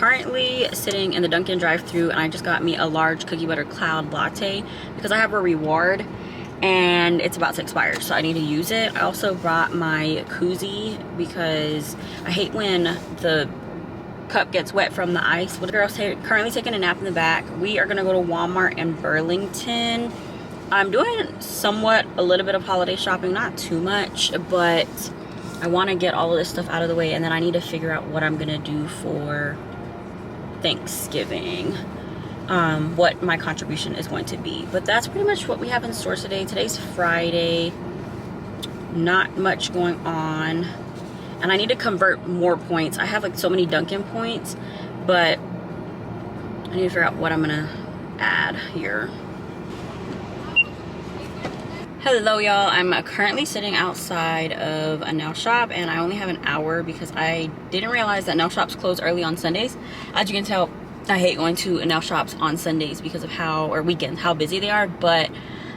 Currently sitting in the Dunkin' drive-thru, and I just got me a large cookie butter cloud latte because I have a reward and it's about to expire, so I need to use it. I also brought my koozie because I hate when the cup gets wet from the ice. The girl's currently taking a nap in the back. We are gonna go to Walmart in Burlington. I'm doing somewhat a little bit of holiday shopping, not too much, but I want to get all of this stuff out of the way, and then I need to figure out what I'm gonna do for Thanksgiving, what my contribution is going to be. But that's pretty much what we have in store today. Today's Friday, not much going on, and I need to convert more points. I have like so many Dunkin' points, but I need to figure out what I'm gonna add here. Hello y'all, I'm currently sitting outside of a nail shop, and I only have an hour because I didn't realize that nail shops close early on Sundays. As you can tell, I hate going to nail shops on Sundays because of or weekends, how busy they are, but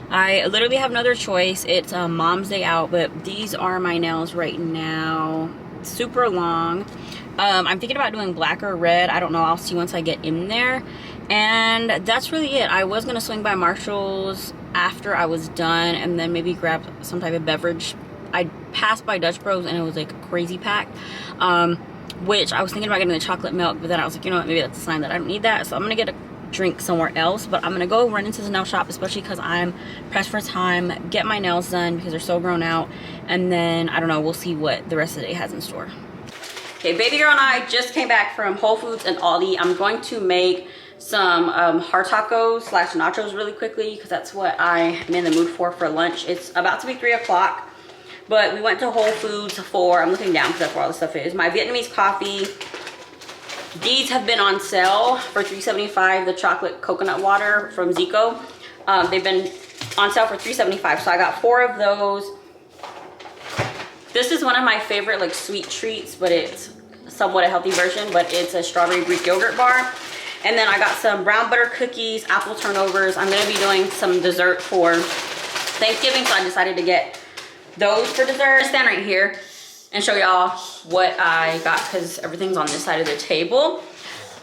I literally have another choice. It's Mom's Day out, but these are my nails right now. Super long. I'm thinking about doing black or red. I don't know, I'll see once I get in there. And that's really it. I was gonna swing by Marshall's after I was done and then maybe grab some type of beverage. I passed by Dutch Bros and it was like crazy packed, which I was thinking about getting the chocolate milk, but then I was like, you know what, maybe that's a sign that I don't need that, so I'm gonna get a drink somewhere else. But I'm gonna go run into the nail shop, especially because I'm pressed for time, get my nails done because they're so grown out, and then I don't know, we'll see what the rest of the day has in store. Okay, baby girl and I just came back from Whole Foods and Aldi. I'm going to make some hard tacos / nachos really quickly because that's what I am in the mood for lunch. It's about to be 3 o'clock, but we went to Whole Foods for, I'm looking down because that's where all the stuff is, my Vietnamese coffee. These have been on sale for $3.75, the chocolate coconut water from Zico. They've been on sale for $3.75, so I got 4 of those. This is one of my favorite like sweet treats, but it's somewhat a healthy version, but it's a strawberry Greek yogurt bar. And then I got some brown butter cookies, apple turnovers. I'm gonna be doing some dessert for Thanksgiving, so I decided to get those for dessert. I'm gonna stand right here and show y'all what I got because everything's on this side of the table.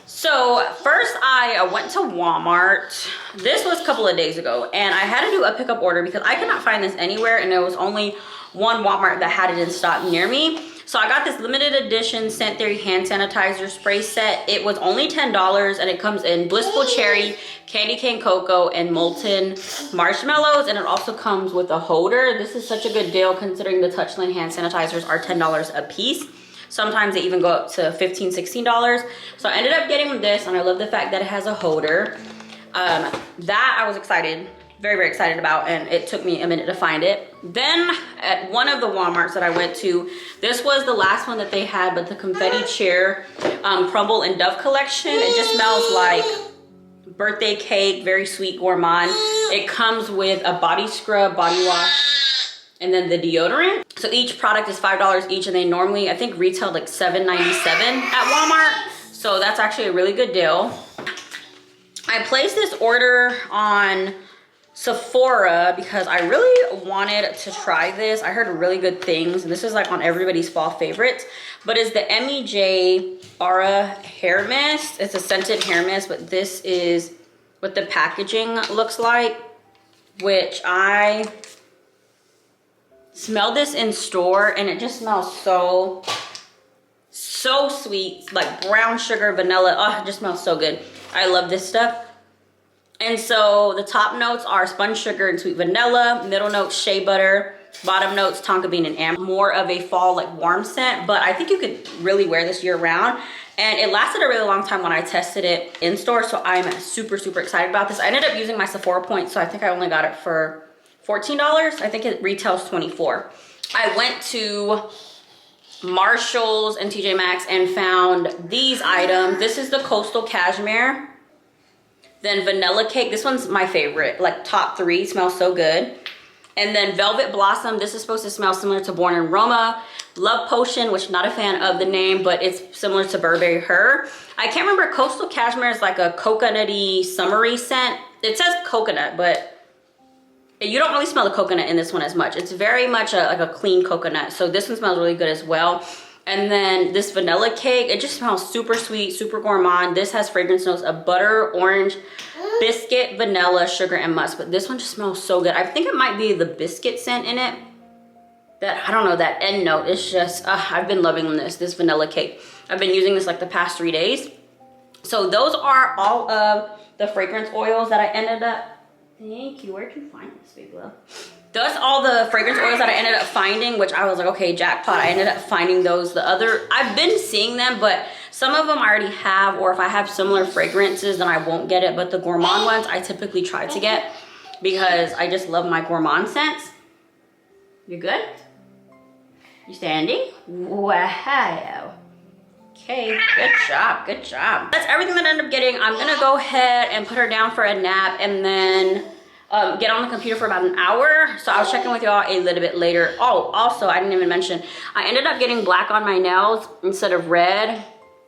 So first I went to Walmart. This was a couple of days ago, and I had to do a pickup order because I could not find this anywhere, and there was only one Walmart that had it in stock near me. So I got this limited edition Scent Theory hand sanitizer spray set. It was only $10, and it comes in Blissful Cherry, Candy Cane Cocoa, and Molten Marshmallows, and it also comes with a holder. This is such a good deal considering the Touchland hand sanitizers are $10 a piece. Sometimes they even go up to $15, $16. So I ended up getting this, and I love the fact that it has a holder. That I was excited, very, very excited about, and it took me a minute to find it. Then at one of the Walmarts that I went to, this was the last one that they had, but the confetti chair crumble and dove collection. It just smells like birthday cake, very sweet, gourmand. It comes with a body scrub, body wash, and then the deodorant. So each product is $5 each, and they normally, I think, retail like $7.97 at Walmart. So that's actually a really good deal. I placed this order on Sephora because I really wanted to try this. I heard really good things, and this is like on everybody's fall favorites, but it's the MEJ Aura hair mist. It's a scented hair mist, but this is what the packaging looks like, which I smelled this in store, and it just smells so sweet, like brown sugar, vanilla. Oh, it just smells so good. I love this stuff. And so the top notes are spun sugar and sweet vanilla, middle notes shea butter, bottom notes tonka bean and amber. More of a fall like warm scent, but I think you could really wear this year round. And it lasted a really long time when I tested it in store, so I'm super, super excited about this. I ended up using my Sephora points, so I think I only got it for $14. I think it retails $24. I went to Marshall's and TJ Maxx and found these items. This is the Coastal Cashmere. Then Vanilla Cake, this one's my favorite, like top 3, smells so good. And then Velvet Blossom, this is supposed to smell similar to Born in Roma. Love Potion, which I'm not a fan of the name, but it's similar to Burberry Her. I can't remember, Coastal Cashmere is like a coconutty, summery scent. It says coconut, but you don't really smell the coconut in this one as much. It's very much like a clean coconut. So this one smells really good as well. And then this vanilla cake, it just smells super sweet, super gourmand. This has fragrance notes of butter, orange, biscuit, vanilla, sugar, and musk. But this one just smells so good. I think it might be the biscuit scent in it. That, I don't know, that end note. It's just, I've been loving this vanilla cake. I've been using this like the past 3 days. So those are all of the fragrance oils that I ended up, thank you, where'd you find this, baby love? That's all the fragrance oils that I ended up finding, which I was like, okay, jackpot. I ended up finding those. The other, I've been seeing them, but some of them I already have, or if I have similar fragrances, then I won't get it. But the gourmand ones, I typically try to get because I just love my gourmand scents. You good? You standing? Wow. Okay, good job, good job. That's everything that I ended up getting. I'm gonna go ahead and put her down for a nap and then get on the computer for about an hour. So I'll check in with y'all a little bit later. Oh, also, I didn't even mention, I ended up getting black on my nails instead of red.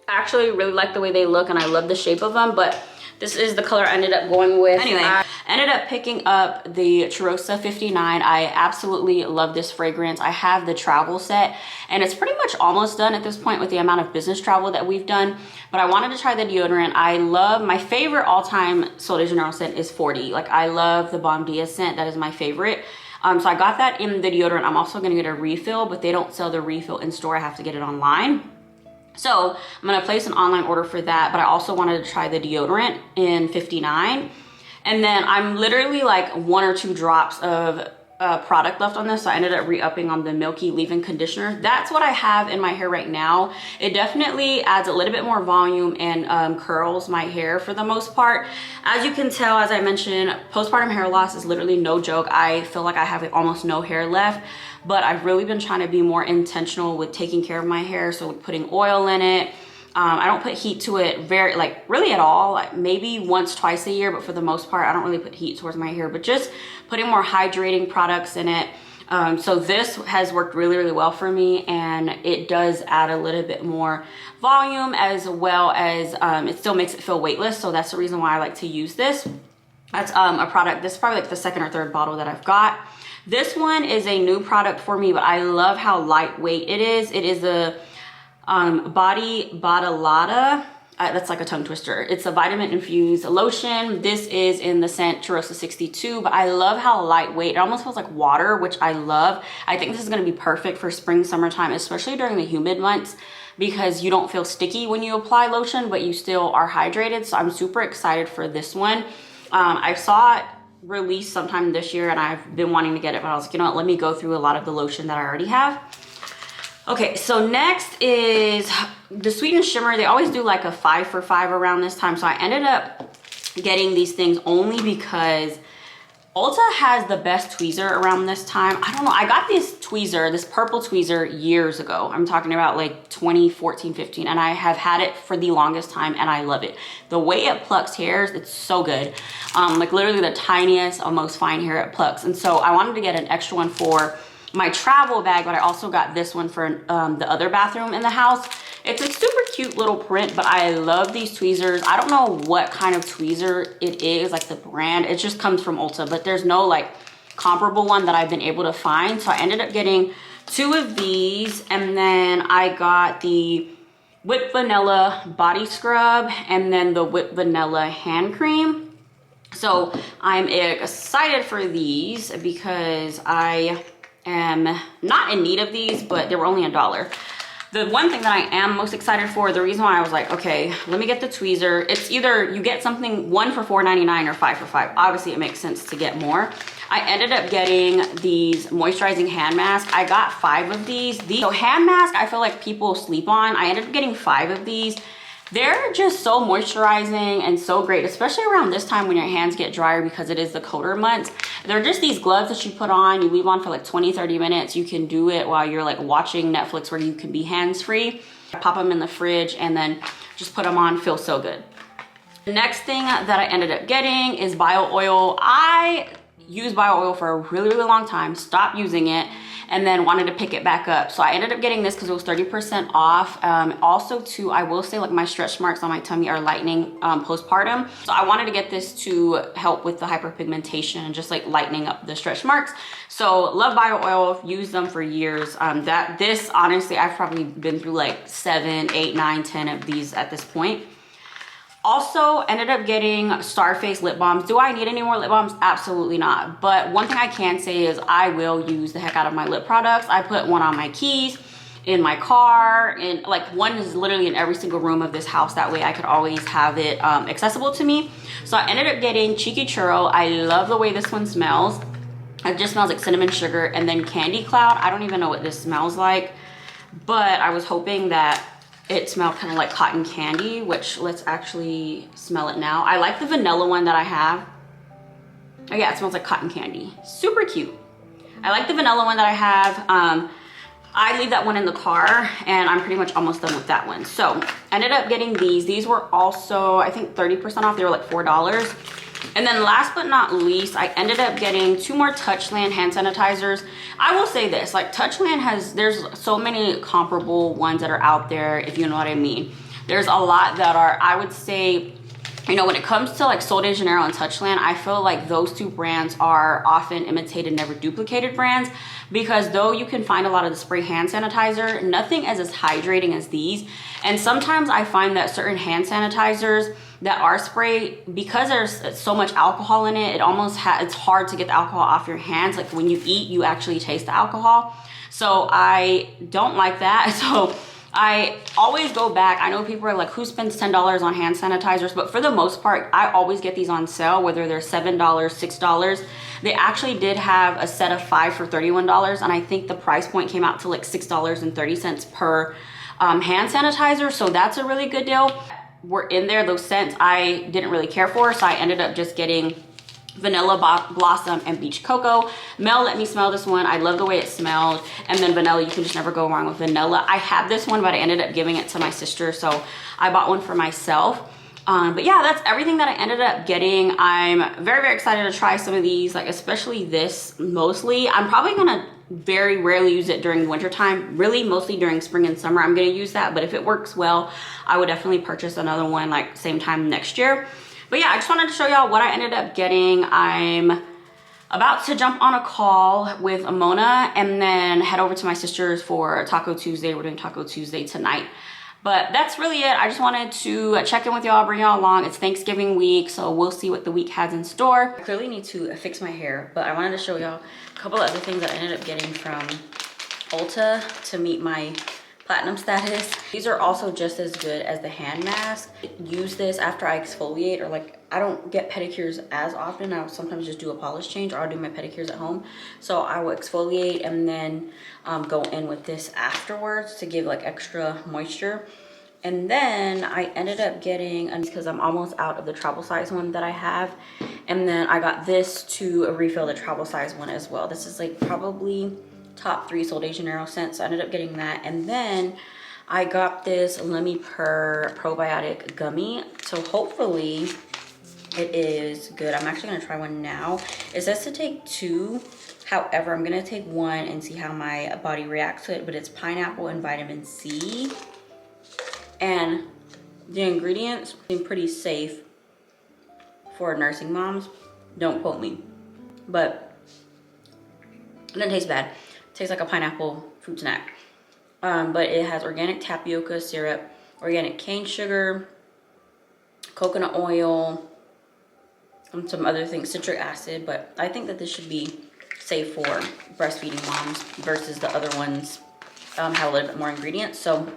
I actually really like the way they look and I love the shape of them, but this is the color I ended up going with. Anyway, I ended up picking up the Cheirosa 59. I absolutely love this fragrance. I have the travel set and it's pretty much almost done at this point with the amount of business travel that we've done. But I wanted to try the deodorant. I love, my favorite all-time Sol de Janeiro scent is 40. Like I love the Bom Dia scent. That is my favorite. So I got that in the deodorant. I'm also gonna get a refill, but they don't sell the refill in store. I have to get it online. So I'm gonna place an online order for that, but I also wanted to try the deodorant in 59. And then I'm literally like 1 or 2 drops of product left on this. So I ended up re-upping on the Milky leave-in conditioner. That's what I have in my hair right now. It definitely adds a little bit more volume and curls my hair for the most part. As you can tell, as I mentioned, postpartum hair loss is literally no joke. I feel like I have almost no hair left. But I've really been trying to be more intentional with taking care of my hair. So putting oil in it. I don't put heat to it really at all. Like maybe once, twice a year, but for the most part, I don't really put heat towards my hair, but just putting more hydrating products in it. So this has worked really, really well for me. And it does add a little bit more volume as well as it still makes it feel weightless. So that's the reason why I like to use this. That's a product, this is probably like the 2nd or 3rd bottle that I've got. This one is a new product for me, but I love how lightweight it is. It is a Body Badalada. That's like a tongue twister. It's a vitamin infused lotion. This is in the scent Cheirosa 62, but I love how lightweight. It almost feels like water, which I love. I think this is gonna be perfect for spring, summertime, especially during the humid months because you don't feel sticky when you apply lotion, but you still are hydrated. So I'm super excited for this one. I saw it released sometime this year and I've been wanting to get it, but I was like, you know what, let me go through a lot of the lotion that I already have. Okay, so next is the Sweet and Shimmer. They always do like a 5 for $5 around this time. So I ended up getting these things only because Ulta has the best tweezer around this time. I don't know, I got this tweezer, this purple tweezer years ago. I'm talking about like 2014, 15, and I have had it for the longest time and I love it. The way it plucks hairs, it's so good. Like literally the tiniest, almost fine hair it plucks. And so I wanted to get an extra one for my travel bag, but I also got this one for the other bathroom in the house. It's a super cute little print, but I love these tweezers. I don't know what kind of tweezer it is, like the brand. It just comes from Ulta, but there's no like comparable one that I've been able to find. So I ended up getting 2 of these, and then I got the Whipped Vanilla Body Scrub and then the Whipped Vanilla Hand Cream. So I'm excited for these because I am not in need of these, but they were only $1. The one thing that I am most excited for, the reason why I was like, okay, let me get the tweezer. It's either you get something 1 for $4.99 or 5 for $5. Obviously, it makes sense to get more. I ended up getting these moisturizing hand masks. I got 5 of these. So hand mask, I feel like people sleep on. I ended up getting 5 of these. They're just so moisturizing and so great, especially around this time when your hands get drier because it is the colder months. They're just these gloves that you put on, you leave on for like 20, 30 minutes. You can do it while you're like watching Netflix where you can be hands-free. Pop them in the fridge and then just put them on, feels so good. The next thing that I ended up getting is bio oil. I used bio oil for a really, really long time, stopped using it. and then wanted to pick it back up. So I ended up getting this because it was 30% off. Also too, I will say like my stretch marks on my tummy are lightening postpartum. So I wanted to get this to help with the hyperpigmentation and just like lightening up the stretch marks. So love bio oil, used them for years. This honestly, I've probably been through like 7, 8, 9, 10 of these at this point. Also ended up getting Starface lip balms. Do I need any more lip balms? Absolutely not. But one thing I can say is I will use the heck out of my lip products. I put one on my keys, in my car, and like one is literally in every single room of this house. That way I could always have it accessible to me. So I ended up getting Cheeky Churro. I love the way this one smells. It just smells like cinnamon sugar, and then Candy Cloud. I don't even know what this smells like, but I was hoping that it smelled kind of like cotton candy, which let's actually smell it now. I like the vanilla one that I have. Oh yeah, it smells like cotton candy. Super cute. I like the vanilla one that I have. I leave that one in the car, and I'm pretty much almost done with that one. So ended up getting these. These were also, I think 30% off. They were like $4. And then last but not least, I ended up getting 2 more Touchland hand sanitizers. I will say this, like Touchland there's so many comparable ones that are out there, if you know what I mean. There's a lot that are, I would say, you know, when it comes to like Sol de Janeiro and Touchland, I feel like those 2 brands are often imitated, never duplicated brands, because though you can find a lot of the spray hand sanitizer, nothing is as hydrating as these. And sometimes I find that certain hand sanitizers that are spray, because there's so much alcohol in it, it's hard to get the alcohol off your hands. Like when you eat, you actually taste the alcohol. So I don't like that. So I always go back. I know people are like, who spends $10 on hand sanitizers? But for the most part, I always get these on sale, whether they're $7, $6. They actually did have a set of 5 for $31. And I think the price point came out to like $6.30 per hand sanitizer. So that's a really good deal. Were in there, those scents I didn't really care for, so I ended up just getting Vanilla Blossom and Beach Cocoa. Mel let me smell this one. I love the way it smelled. And then vanilla, you can just never go wrong with vanilla. I had this one, but I ended up giving it to my sister, so I bought one for myself. But yeah, that's everything that I ended up getting. I'm very, very excited to try some of these, like especially this mostly. I'm probably gonna very rarely use it during winter time, really mostly during spring and summer. I'm gonna use that, but if it works well, I would definitely purchase another one like same time next year. But yeah, I just wanted to show y'all what I ended up getting. I'm about to jump on a call with Mona and then head over to my sister's for Taco Tuesday. We're doing Taco Tuesday tonight. But that's really it. I just wanted to check in with y'all, bring y'all along. It's Thanksgiving week, so we'll see what the week has in store. I clearly need to fix my hair, but I wanted to show y'all a couple of other things that I ended up getting from Ulta to meet my platinum status. These are also just as good as the hand mask. Use this after I exfoliate, or like I don't get pedicures as often. I'll sometimes just do a polish change, or I'll do my pedicures at home. So I will exfoliate and then go in with this afterwards to give like extra moisture. And then I ended up getting, because I'm almost out of the travel size one that I have, and then I got this to refill the travel size one as well. This is like probably top 3 Sol de Janeiro scents. So I ended up getting that. And then I got this Lemme R probiotic gummy. So hopefully it is good. I'm actually gonna try one now. It says to take 2. However, I'm gonna take 1 and see how my body reacts to it, but it's pineapple and vitamin C. And the ingredients seem pretty safe for nursing moms. Don't quote me, but it doesn't taste bad. It tastes like a pineapple fruit snack. But it has organic tapioca syrup, organic cane sugar, coconut oil, and some other things, citric acid. But I think that this should be safe for breastfeeding moms versus the other ones have a little bit more ingredients. So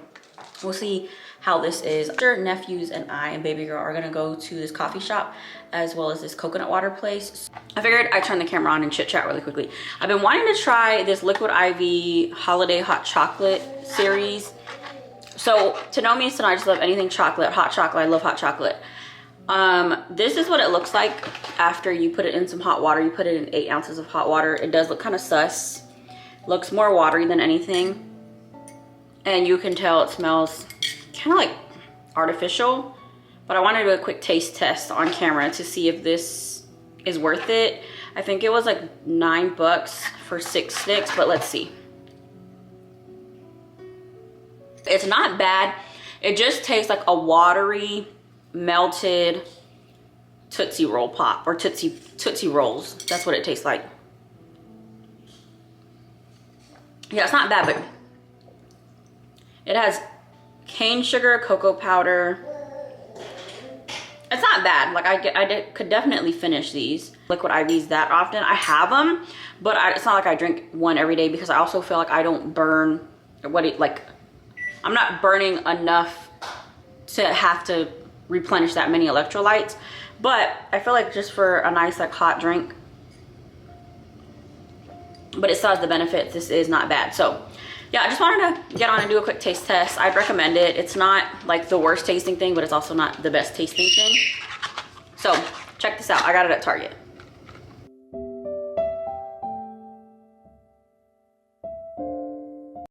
we'll see how this is. After nephews and I and baby girl are gonna go to this coffee shop as well as this coconut water place. I figured I'd turn the camera on and chit chat really quickly. I've been wanting to try this Liquid IV Holiday Hot Chocolate series. So to know me, so I just love anything chocolate, hot chocolate. I love hot chocolate. This is what it looks like after you put it in some hot water. You put it in 8 ounces of hot water. It does look kind of sus. Looks more watery than anything. And you can tell it smells kind of like artificial. But I wanted to do a quick taste test on camera to see if this is worth it. I think it was like $9 for 6 sticks, but let's see. It's not bad. It just tastes like a watery, melted Tootsie Roll Pop, or Tootsie Rolls. That's what it tastes like. Yeah, it's not bad, but it has cane sugar, cocoa powder. It's not bad. Like could definitely finish these liquid IVs that often. I have them, but it's not like I drink one every day, because I also feel like I don't burn I'm not burning enough to have to replenish that many electrolytes. But I feel like just for a nice like hot drink, but it still has the benefits, this is not bad. So yeah, I just wanted to get on and do a quick taste test. I'd recommend it. It's not like the worst tasting thing, but it's also not the best tasting thing. So check this out. I got it at Target.